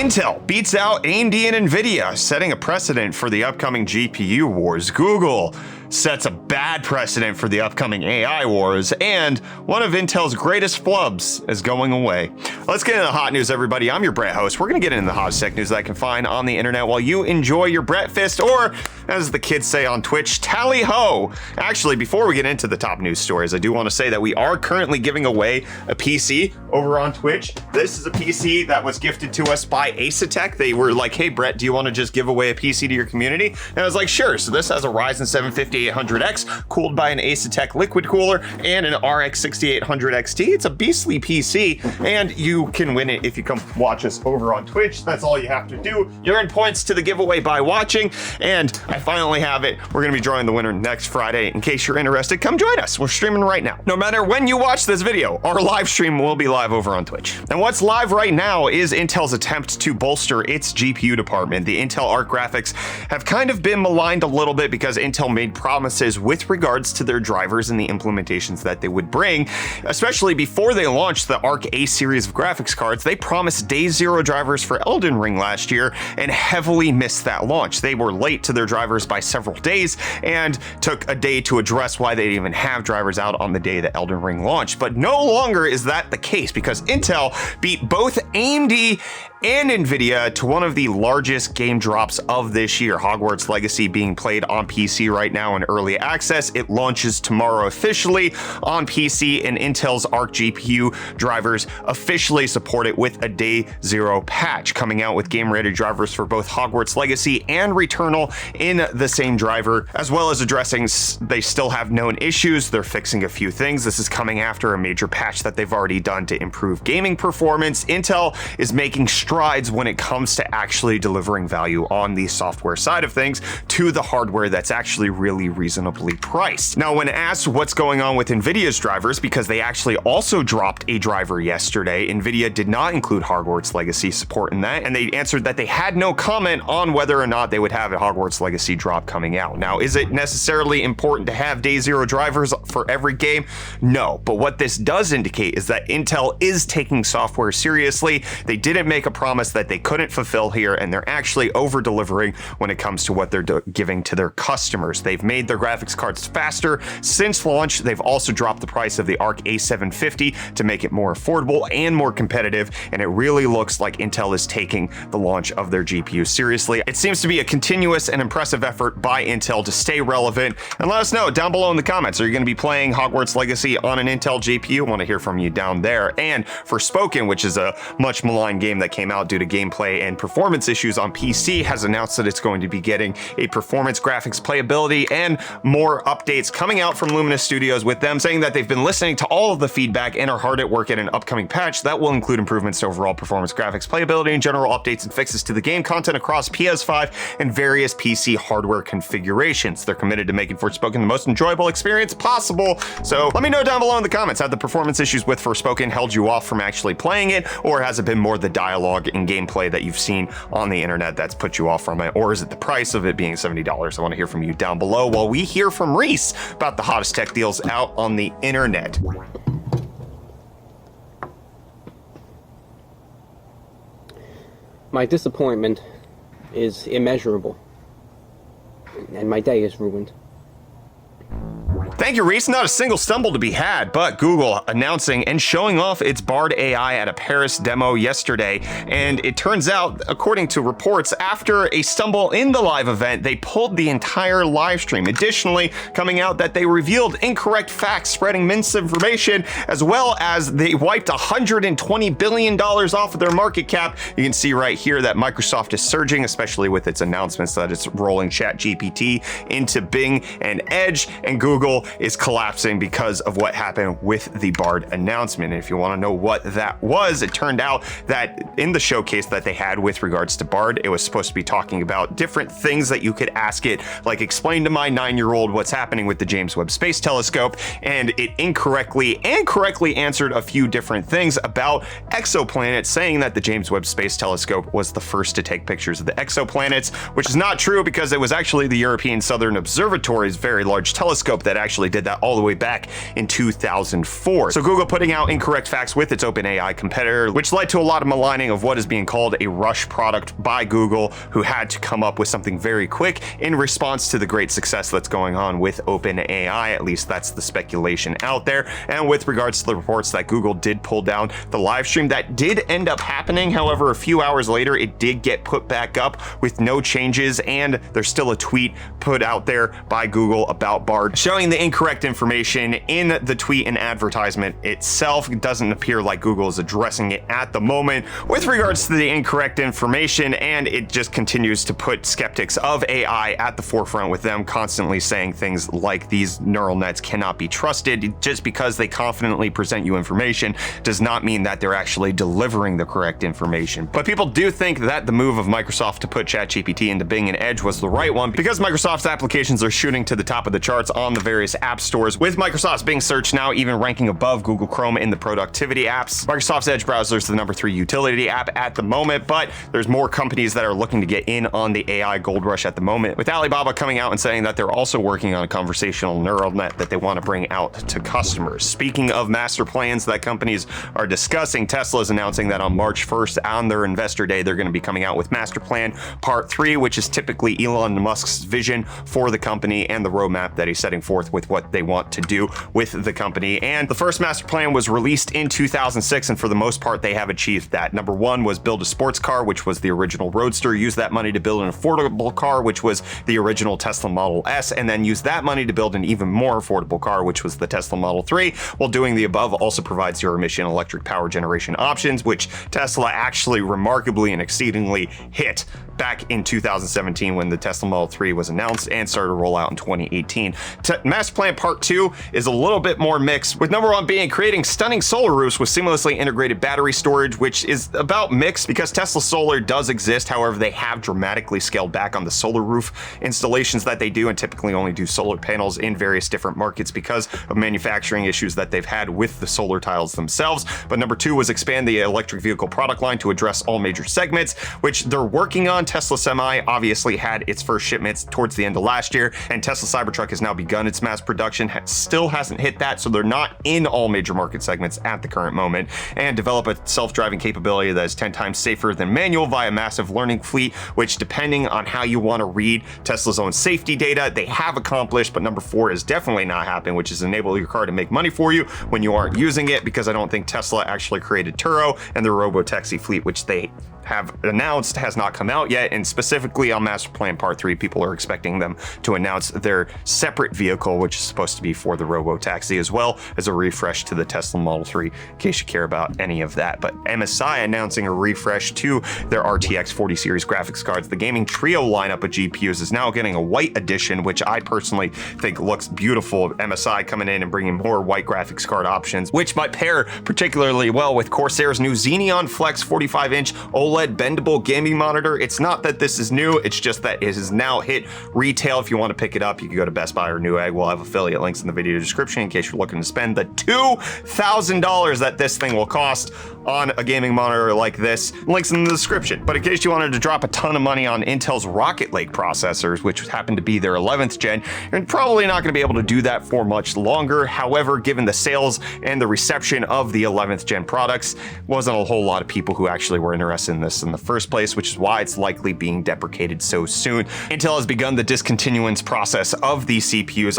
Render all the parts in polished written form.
Intel beats out AMD and Nvidia, setting a precedent for the upcoming GPU wars. Google sets a bad precedent for the upcoming AI wars, and one of Intel's greatest flubs is going away. Let's get into the hot news, everybody. I'm your Brett host. We're going to get into the hottest tech news that I can find on the internet while you enjoy your Brett Fist, or as the kids say on Twitch, tally ho. Actually, before we get into the top news stories, I do want to say that we are currently giving away a PC over on Twitch. This is a PC that was gifted to us by Asetek. They were like, hey, Brett, do you want to just give away a PC to your community? And I was like, sure. So this has a Ryzen 7 5800X cooled by an Asetek liquid cooler and an RX 6800 XT. It's a beastly PC, and you can win it if you come watch us over on Twitch. That's all you have to do. You earn points to the giveaway by watching, and I finally have it. We're going to be drawing the winner next Friday. In case you're interested, come join us. We're streaming right now. No matter when you watch this video, our live stream will be live over on Twitch. And what's live right now is Intel's attempt to bolster its GPU department. The Intel Arc graphics have kind of been maligned a little bit because Intel made promises with regards to their drivers and the implementations that they would bring, especially before they launched the Arc A series of graphics cards. They promised day zero drivers for Elden Ring last year and heavily missed that launch. They were late to their drivers by several days and took a day to address why they didn't even have drivers out on the day that Elden Ring launched. But no longer is that the case because Intel beat both AMD and Nvidia to one of the largest game drops of this year. Hogwarts Legacy being played on PC right now in early access. It launches tomorrow officially on PC, and Intel's Arc GPU drivers officially support it with a day zero patch, coming out with game ready drivers for both Hogwarts Legacy and Returnal in the same driver, as well as addressing they still have known issues. They're fixing a few things. This is coming after a major patch that they've already done to improve gaming performance. Intel is making strides when it comes to actually delivering value on the software side of things to the hardware that's actually really reasonably priced. Now, when asked what's going on with Nvidia's drivers, because they actually also dropped a driver yesterday, Nvidia did not include Hogwarts Legacy support in that, and they answered that they had no comment on whether or not they would have a Hogwarts Legacy drop coming out. Now, is it necessarily important to have day zero drivers for every game? No, but what this does indicate is that Intel is taking software seriously. They didn't make a promise that they couldn't fulfill here, and they're actually over delivering when it comes to what they're giving to their customers. They've made their graphics cards faster since launch. They've also dropped the price of the Arc A750 to make it more affordable and more competitive, and it really looks like Intel is taking the launch of their GPU seriously. It seems to be a continuous and impressive effort by Intel to stay relevant, and let us know down below in the comments. Are you going to be playing Hogwarts Legacy on an Intel GPU? I want to hear from you down there. And Forspoken, which is a much maligned game that came out due to gameplay and performance issues on PC, has announced that it's going to be getting a performance, graphics, playability, and more updates coming out from Luminous Studios, with them saying that they've been listening to all of the feedback and are hard at work at an upcoming patch that will include improvements to overall performance, graphics, playability, and general updates and fixes to the game content across PS5 and various PC hardware configurations. They're committed to making Forspoken the most enjoyable experience possible. So let me know down below in the comments, have the performance issues with Forspoken held you off from actually playing it, or has it been more the dialogue and gameplay that you've seen on the internet that's put you off from it, or is it the price of it being $70? I want to hear from you down below while we hear from Reece about the hottest tech deals out on the internet. My disappointment is immeasurable, and my day is ruined. Thank you, Reece. Not a single stumble to be had, but Google announcing and showing off its Bard AI at a Paris demo yesterday. And it turns out, according to reports, after a stumble in the live event, they pulled the entire live stream. Additionally, coming out that they revealed incorrect facts, spreading misinformation, as well as they wiped $120 billion off of their market cap. You can see right here that Microsoft is surging, especially with its announcements that it's rolling ChatGPT into Bing and Edge, and Google is collapsing because of what happened with the Bard announcement. And if you want to know what that was, it turned out that in the showcase that they had with regards to Bard, it was supposed to be talking about different things that you could ask it, like explain to my 9-year-old what's happening with the James Webb Space Telescope, and it incorrectly and correctly answered a few different things about exoplanets, saying that the James Webb Space Telescope was the first to take pictures of the exoplanets, which is not true because it was actually the European Southern Observatory's very large telescope that actually actually did that all the way back in 2004. So Google putting out incorrect facts with its OpenAI competitor, which led to a lot of maligning of what is being called a rush product by Google, who had to come up with something very quick in response to the great success that's going on with OpenAI. At least that's the speculation out there. And with regards to the reports that Google did pull down the live stream, that did end up happening. However, a few hours later, it did get put back up with no changes, and there's still a tweet put out there by Google about Bard showing the incorrect information in the tweet and advertisement itself. It doesn't appear like Google is addressing it at the moment with regards to the incorrect information, and it just continues to put skeptics of AI at the forefront, with them constantly saying things like these neural nets cannot be trusted. Just because they confidently present you information does not mean that they're actually delivering the correct information. But people do think that the move of Microsoft to put ChatGPT into Bing and Edge was the right one, because Microsoft's applications are shooting to the top of the charts on the various app stores, with Microsoft's Bing search now even ranking above Google Chrome in the productivity apps. Microsoft's Edge browser is the #3 utility app at the moment, but there's more companies that are looking to get in on the AI gold rush at the moment, with Alibaba coming out and saying that they're also working on a conversational neural net that they want to bring out to customers. Speaking of master plans that companies are discussing, Tesla is announcing that on March 1st on their investor day, they're going to be coming out with Master Plan Part 3, which is typically Elon Musk's vision for the company and the roadmap that he's setting forth with what they want to do with the company. And the first master plan was released in 2006, and for the most part, they have achieved that. Number one was build a sports car, which was the original Roadster, use that money to build an affordable car, which was the original Tesla Model S, and then use that money to build an even more affordable car, which was the Tesla Model 3. While doing the above also provides zero-emission electric power generation options, which Tesla actually remarkably and exceedingly hit back in 2017 when the Tesla Model 3 was announced and started to roll out in 2018. Master Plan Part 2 is a little bit more mixed, with number one being creating stunning solar roofs with seamlessly integrated battery storage, which is about mixed because Tesla Solar does exist. However, they have dramatically scaled back on the solar roof installations that they do, and typically only do solar panels in various different markets because of manufacturing issues that they've had with the solar tiles themselves. But number two was expand the electric vehicle product line to address all major segments, which they're working on. Tesla Semi obviously had its first shipments towards the end of last year, and Tesla Cybertruck has now begun its mass production. Still hasn't hit that, so they're not in all major market segments at the current moment. And develop a self-driving capability that is 10 times safer than manual via massive learning fleet, which, depending on how you want to read Tesla's own safety data, they have accomplished. But number four is definitely not happening, which is enable your car to make money for you when you aren't using it, because I don't think Tesla actually created Turo, and their robo-taxi fleet, which they have announced, has not come out yet. And specifically on Master Plan Part 3, people are expecting them to announce their separate vehicle, which is supposed to be for the robo-taxi, as well as a refresh to the Tesla Model 3, in case you care about any of that. But MSI announcing a refresh to their RTX 40 series graphics cards. The gaming trio lineup of GPUs is now getting a white edition, which I personally think looks beautiful. MSI coming in and bringing more white graphics card options, which might pair particularly well with Corsair's new Xeneon Flex 45-inch OLED bendable gaming monitor. It's not that this is new, it's just that it has now hit retail. If you want to pick it up, you can go to Best Buy or Newegg. We'll have affiliate links in the video description in case you're looking to spend the $2,000 that this thing will cost on a gaming monitor like this. Links in the description. But in case you wanted to drop a ton of money on Intel's Rocket Lake processors, which happen to be their 11th gen, you're probably not going to be able to do that for much longer. However, given the sales and the reception of the 11th gen products, wasn't a whole lot of people who actually were interested in this in the first place, which is why it's likely being deprecated so soon. Intel has begun the discontinuance process of these CPUs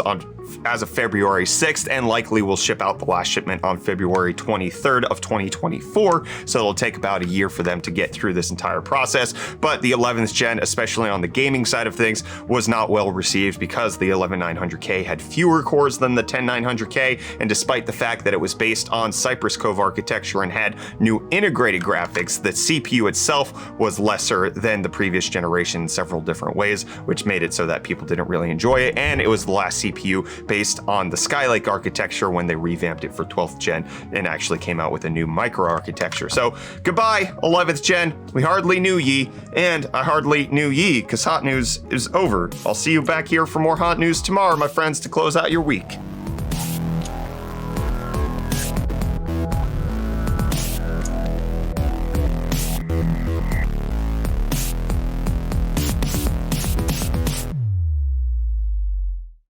as of February 6th, and likely will ship out the last shipment on February 23rd of 2024. So it'll take about a year for them to get through this entire process. But the 11th gen, especially on the gaming side of things, was not well received because the 11900K had fewer cores than the 10900K, and despite the fact that it was based on Cypress Cove architecture and had new integrated graphics, the CPU itself was lesser than the previous generation in several different ways, which made it so that people didn't really enjoy it. And it was the last CPU based on the Skylake architecture when they revamped it for 12th gen and actually came out with a new micro architecture. So goodbye 11th gen, we hardly knew ye, and I hardly knew ye, because hot news is over. I'll see you back here for more hot news tomorrow, my friends, to close out your week.